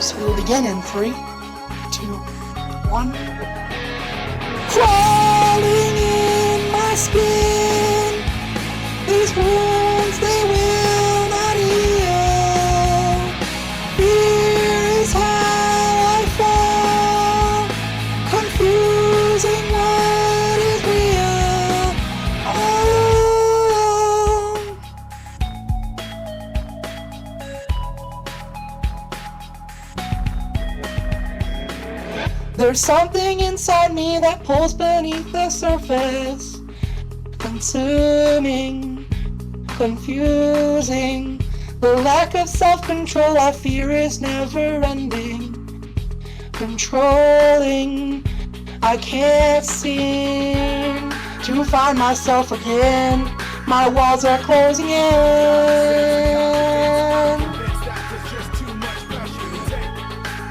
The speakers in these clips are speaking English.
So we'll begin in 3, 2, 1. Crawling in my skin, these wounds they will not heal. Fear is how I fall, confusing what is real. Oh. There's something inside me that pulls beneath the surface, consuming, confusing. The lack of self-control I fear is never-ending, controlling. I can't seem to find myself again. My walls are closing in.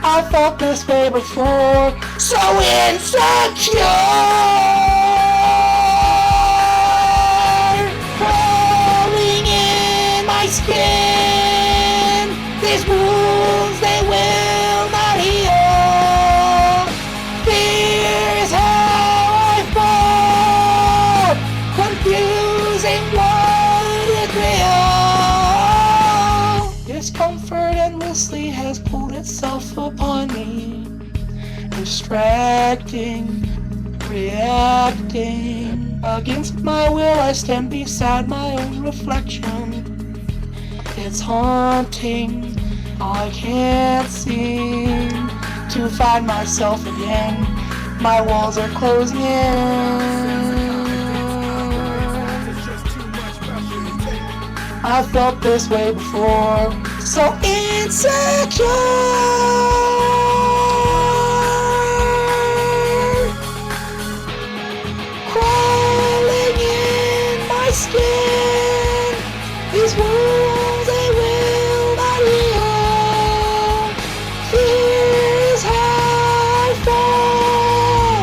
I felt this way before, so insecure. Crawling in my skin, these wounds they will not heal. Fear is how I fall, confusing what is real. Discomfort endlessly has pulled itself upon me, distracting, reacting. Against my will I stand beside my own reflection. It's haunting, I can't seem to find myself again. My walls are closing in. I felt this way before, so insecure. Crawling in my skin, these wounds they will not heal. Fear is how I fall,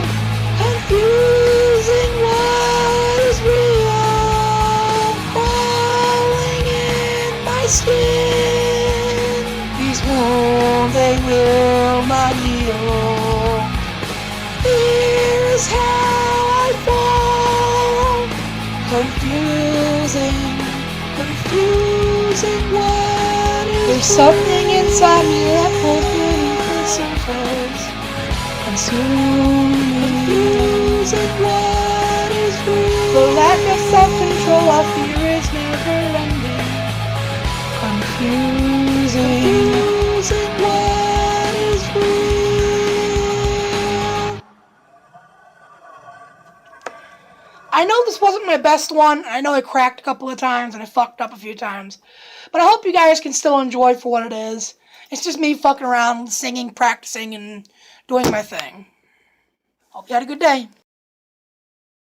confusing what is real. Crawling in my skin, these wounds they will not heal. Fear is how I fall, confusing what is. There's something inside me that pulls beneath the surface, consuming, confusing what is real. The lack of self-control I fear is never-ending, confusing what is real. I know this wasn't my best one. I know I cracked a couple of times and I fucked up a few times. But I hope you guys can still enjoy for what it is. It's just me fucking around, singing, practicing, and doing my thing. Hope you had a good day.